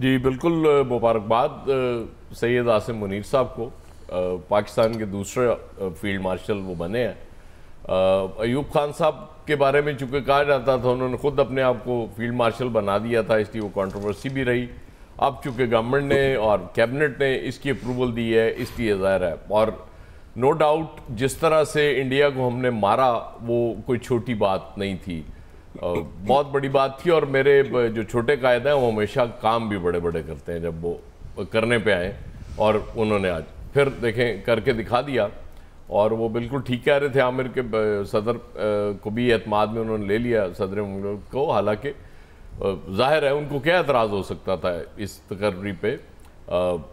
जी बिल्कुल, मुबारकबाद सैयद आसिम मुनीर साहब को। पाकिस्तान के दूसरे फील्ड मार्शल वो बने हैं। अयूब खान साहब के बारे में चूँकि कहा जाता था, उन्होंने खुद अपने आप को फील्ड मार्शल बना दिया था, इसलिए वो कंट्रोवर्सी भी रही। अब चूँकि गवर्नमेंट ने और कैबिनेट ने इसकी अप्रूवल दी है, इसलिए ज़ाहिर है। और नो डाउट जिस तरह से इंडिया को हमने मारा वो कोई छोटी बात नहीं थी, बहुत बड़ी बात थी। और मेरे जो छोटे कायद हैं वो हमेशा काम भी बड़े बड़े करते हैं, जब वो करने पे आए और उन्होंने आज फिर देखें करके दिखा दिया। और वो बिल्कुल ठीक कह रहे थे, आमिर के सदर को भी एतमाद में उन्होंने ले लिया, सदर मुल्क को। हालांकि जाहिर है उनको क्या एतराज़ हो सकता था इस तकर्री पे।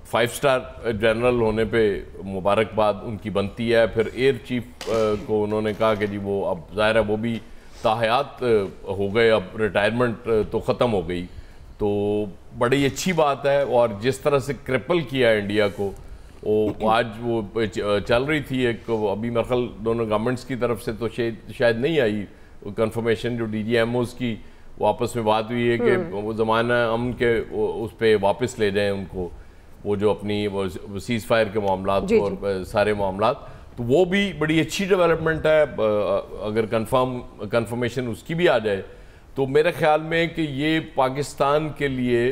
5 स्टार जनरल होने पे मुबारकबाद उनकी बनती है। फिर एयर चीफ को उन्होंने कहा कि जी वो अब ज़ाहिर है वो भी ताहयात हो गए, अब रिटायरमेंट तो ख़त्म हो गई, तो बड़ी अच्छी बात है। और जिस तरह से क्रिपल किया इंडिया को, वो आज वो चल रही थी एक, अभी मेरे ख्याल दोनों गवर्नमेंट्स की तरफ से तो शायद नहीं आई कंफर्मेशन, जो DGMOs की वापस में बात हुई है कि वो ज़माना अमन के उस पर वापस ले जाएं उनको, वो जो अपनी वो सीज़ फायर के मामलात और सारे मामलात, तो वो भी बड़ी अच्छी डेवलपमेंट है। अगर कंफर्मेशन उसकी भी आ जाए तो मेरे ख्याल में कि ये पाकिस्तान के लिए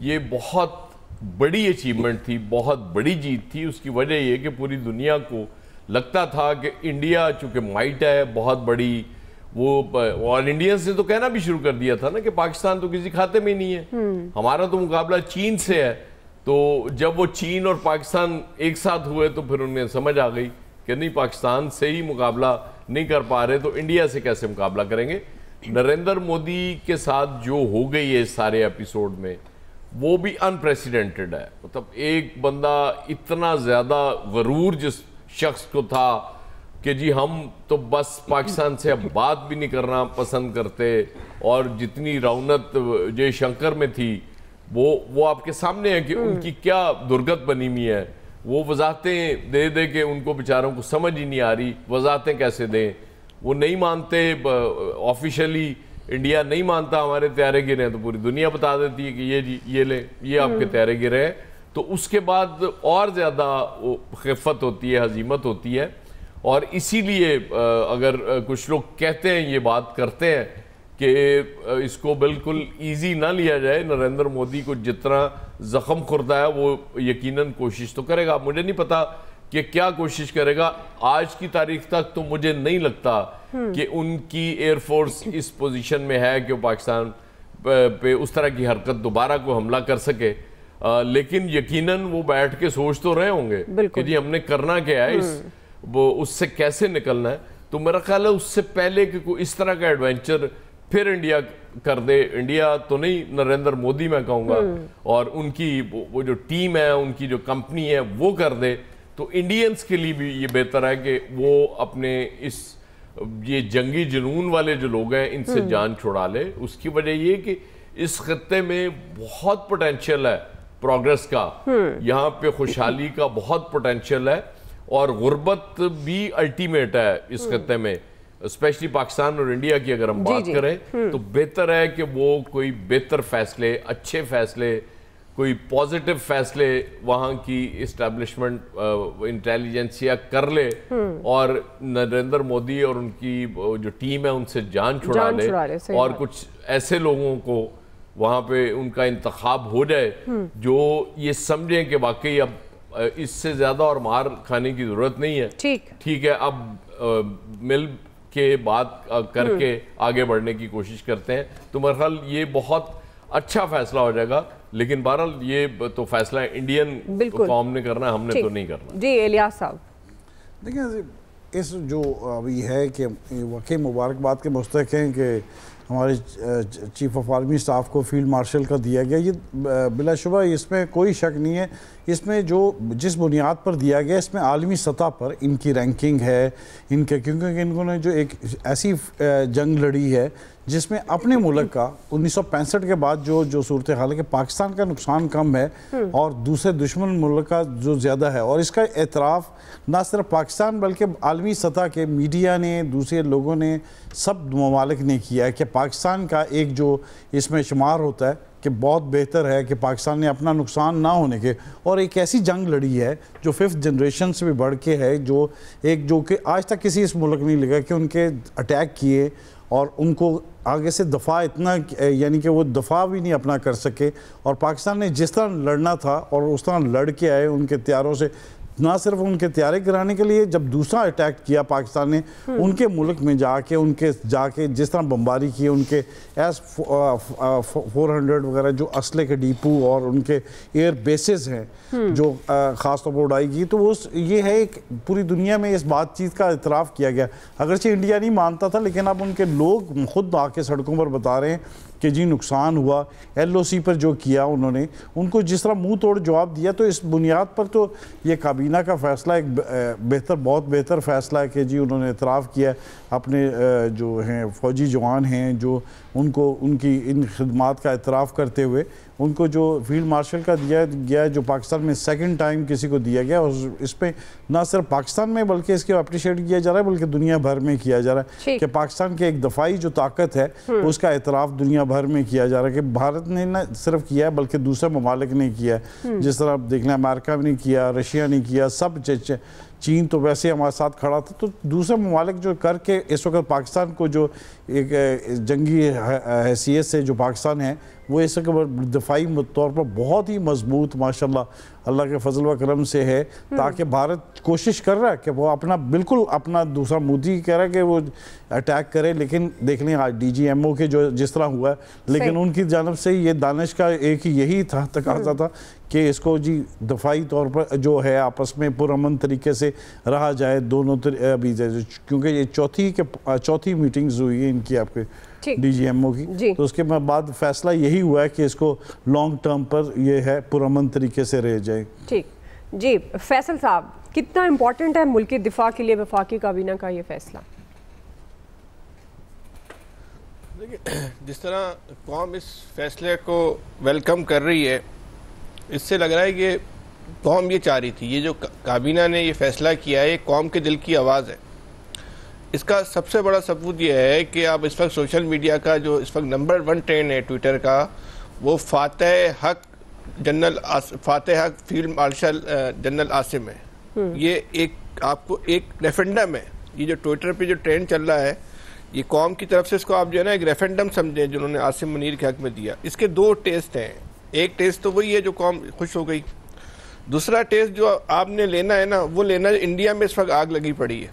ये बहुत बड़ी अचीवमेंट थी, बहुत बड़ी जीत थी। उसकी वजह ये कि पूरी दुनिया को लगता था कि इंडिया चूँकि माइट है बहुत बड़ी, वो और इंडियंस ने तो कहना भी शुरू कर दिया था ना कि पाकिस्तान तो किसी खाते में नहीं है, हमारा तो मुकाबला चीन से है। तो जब वो चीन और पाकिस्तान एक साथ हुए तो फिर उन्हें समझ आ गई कि नहीं, पाकिस्तान से ही मुकाबला नहीं कर पा रहे तो इंडिया से कैसे मुकाबला करेंगे। नरेंद्र मोदी के साथ जो हो गई है इस सारे एपिसोड में, वो भी अनप्रेसिडेंटेड है। मतलब एक बंदा इतना ज़्यादा गरूर जिस शख्स को था कि जी हम तो बस पाकिस्तान से अब बात भी नहीं करना पसंद करते, और जितनी रौनक जयशंकर में थी वो आपके सामने है कि उनकी क्या दुर्गत बनी हुई है। वो वजाहतें दे दे के उनको बेचारों को समझ ही नहीं आ रही, वजाहतें कैसे दें, वो नहीं मानते। ऑफिशियली इंडिया नहीं मानता हमारे तैयारे गिरे हैं, तो पूरी दुनिया बता देती है कि ये जी ये ले, ये आपके तैयारे गिरे हैं। तो उसके बाद और ज़्यादा खिफ़त होती है, हजीमत होती है। और इसीलिए अगर कुछ लोग कहते हैं, ये बात करते हैं कि इसको बिल्कुल इजी ना लिया जाए, नरेंद्र मोदी को जितना ज़ख्म खुर्दा है वो यकीनन कोशिश तो करेगा। मुझे नहीं पता कि क्या कोशिश करेगा। आज की तारीख तक तो मुझे नहीं लगता कि उनकी एयरफोर्स इस पोजीशन में है कि वो पाकिस्तान पे उस तरह की हरकत दोबारा को हमला कर सके। लेकिन यकीनन वो बैठ के सोच तो रहे होंगे कि जी हमने करना क्या है, वो उससे कैसे निकलना है। तो मेरा ख्याल है उससे पहले कि कोई इस तरह का एडवेंचर फिर इंडिया कर दे, इंडिया तो नहीं, नरेंद्र मोदी मैं कहूँगा, और उनकी वो जो टीम है, उनकी जो कंपनी है वो कर दे, तो इंडियंस के लिए भी ये बेहतर है कि वो अपने ये जंगी जुनून वाले जो लोग हैं इनसे जान छुड़ा ले। उसकी वजह ये कि इस खत्ते में बहुत पोटेंशियल है प्रोग्रेस का, यहाँ पे खुशहाली का बहुत पोटेंशियल है, और गुर्बत भी अल्टीमेट है इस खत्ते में। स्पेशली पाकिस्तान और इंडिया की अगर हम बात करें तो बेहतर है कि वो कोई बेहतर फैसले, अच्छे फैसले, कोई पॉजिटिव फैसले वहाँ की इस्टेब्लिशमेंट इंटेलिजेंसिया कर ले, और नरेंद्र मोदी और उनकी जो टीम है उनसे जान छुड़ा ले, और कुछ ऐसे लोगों को वहाँ पे उनका इंतखाब हो जाए जो ये समझें कि वाकई अब इससे ज़्यादा और मार खाने की ज़रूरत नहीं है। ठीक है, अब मिल के बात करके आगे बढ़ने की कोशिश करते हैं, तो मेरा ख्याल ये बहुत अच्छा फैसला हो जाएगा। लेकिन बहरहाल ये तो फैसला इंडियन कौम ने करना है, हमने तो नहीं करना। जी इलियास साहब, देखिए इस जो अभी है कि वाकई मुबारकबाद के मुस्तहक हैं कि हमारे चीफ ऑफ आर्मी स्टाफ को फील्ड मार्शल का दिया गया, ये बिलाशुबा इसमें कोई शक नहीं है। इसमें जो जिस बुनियाद पर दिया गया, इसमें आलमी सतह पर इनकी रैंकिंग है इनके, क्योंकि इन्होंने जो एक ऐसी जंग लड़ी है जिसमें अपने मुल्क का 1965 के बाद जो सूरत हाल है कि पाकिस्तान का नुकसान कम है और दूसरे दुश्मन मुल्क का जो ज़्यादा है, और इसका एतराफ़ ना सिर्फ पाकिस्तान बल्कि आलमी सतह के मीडिया ने, दूसरे लोगों ने, सब ममालिक ने किया है कि पाकिस्तान का एक जो इसमें शुमार होता है कि बहुत बेहतर है कि पाकिस्तान ने अपना नुकसान ना होने के और एक ऐसी जंग लड़ी है जो 5th जनरेशन से भी बढ़ के है, जो कि आज तक किसी इस मुल्क में नहीं लगा कि उनके अटैक किए और उनको आगे से दफ़ा इतना, यानी कि वो दफ़ा भी नहीं अपना कर सके। और पाकिस्तान ने जिस तरह लड़ना था और उस तरह लड़ के आए उनके त्यारों से, ना सिर्फ उनके त्यारे गिराने के लिए, जब दूसरा अटैक किया पाकिस्तान ने उनके मुल्क में जाके जिस तरह बमबारी की, उनके S-400 वगैरह जो असले के डिपो और उनके एयर बेसेस हैं जो ख़ास तौर पर उड़ाई गई, तो वो ये है एक पूरी दुनिया में इस बातचीत का इतराफ़ किया गया। अगरचे इंडिया नहीं मानता था, लेकिन अब उनके लोग खुद आके सड़कों पर बता रहे हैं कि जी नुकसान हुआ। LOC पर जो किया उन्होंने, उनको जिस तरह मुंह तोड़ जवाब दिया, तो इस बुनियाद पर तो ये काबीना का फ़ैसला एक बहुत बेहतर फ़ैसला है कि जी उन्होंने इतराफ़ किया अपने जो हैं फ़ौजी जवान हैं, जो उनको उनकी इन खिदमात का इतराफ़ करते हुए उनको जो फील्ड मार्शल का दिया गया, जो पाकिस्तान में सेकंड टाइम किसी को दिया गया, और इस पर ना सिर्फ पाकिस्तान में बल्कि इसके अप्रिशिएट किया जा रहा है बल्कि दुनिया भर में किया जा रहा है कि पाकिस्तान की एक दफाई जो ताकत है उसका इतराफ़ दुनिया भर में किया जा रहा है कि भारत ने न सिर्फ किया है बल्कि दूसरे ममालिक ने किया है। जिस तरह आप देख लें, अमेरिका ने किया, रशिया ने किया, सब चीन तो वैसे हमारे साथ खड़ा था, तो दूसरे ममालिक जो करके इस वक्त पाकिस्तान को जो एक जंगी हैसियत से जो पाकिस्तान है वो इस वक्त दफाई तौर पर बहुत ही मजबूत माशाल्लाह अल्लाह के फजल व करम से है, ताकि भारत कोशिश कर रहा है कि वो बिल्कुल अपना दूसरा मोदी कह रहा है कि वो अटैक करे, लेकिन देख लें आज DGMO के जो जिस तरह हुआ है, लेकिन उनकी जानब से ये दानिश का एक ही यही था तकाजा था कि इसको जी दफाई तौर पर जो है आपस में पुरअमन तरीके से रहा जाए दोनों अभी, क्योंकि ये चौथी मीटिंग्स हुई है इनकी आपके DGMO की, तो उसके बाद फैसला यही हुआ है कि इसको लॉन्ग टर्म पर ये है पुरअमन तरीके से रह जाए। ठीक जी, फैसल साहब, कितना इम्पोर्टेंट है मुल्की दिफा के लिए वफाकी काबीना का ये फैसला? देखिए, जिस तरह कौम इस फैसले को वेलकम कर रही है, इससे लग रहा है कि कौम ये चाह रही थी, ये जो काबीना ने ये फैसला किया है, ये कौम के दिल की आवाज़ है। इसका सबसे बड़ा सबूत यह है कि आप इस वक्त सोशल मीडिया का जो इस वक्त नंबर 1 ट्रेंड है ट्विटर का, वो फातह हक फील्ड मार्शल जनरल आसिम है। ये एक आपको एक रेफरेंडम है, ये जो ट्विटर पे जो ट्रेंड चल रहा है, ये कौम की तरफ से इसको आप जो है ना एक रेफरेंडम समझें जिन्होंने आसिम मुनीर के हक में दिया। इसके 2 टेस्ट हैं, एक टेस्ट तो वही है जो कौम खुश हो गई, दूसरा टेस्ट जो आपने लेना है ना, वो लेना इंडिया में इस वक्त आग लगी पड़ी है।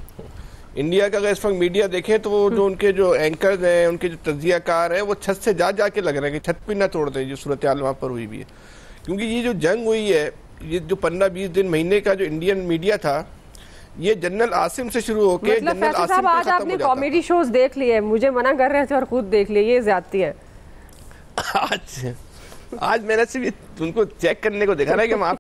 इंडिया का अगर इस वक्त मीडिया देखें तो वो जो उनके जो एंकर्स हैं, उनके जो तज्जियाकार हैं, वो छत से जा के लग रहे हैं कि छत पे ना तोड़ दें, जो सूरत हाल वहाँ पर हुई भी है। क्योंकि ये जो जंग हुई है, ये जो 15-20 दिन महीने का जो इंडियन मीडिया था, ये जनरल आसिम से शुरू होकर जनरल आसिम साहब, आज आपने कॉमेडी शोज देख लिए, मुझे मना कर रहे थे और खुद देख लिए, ये ज्यादती है। आज मैंने सिर्फ उनको चेक करने को देखा ना कि वहाँ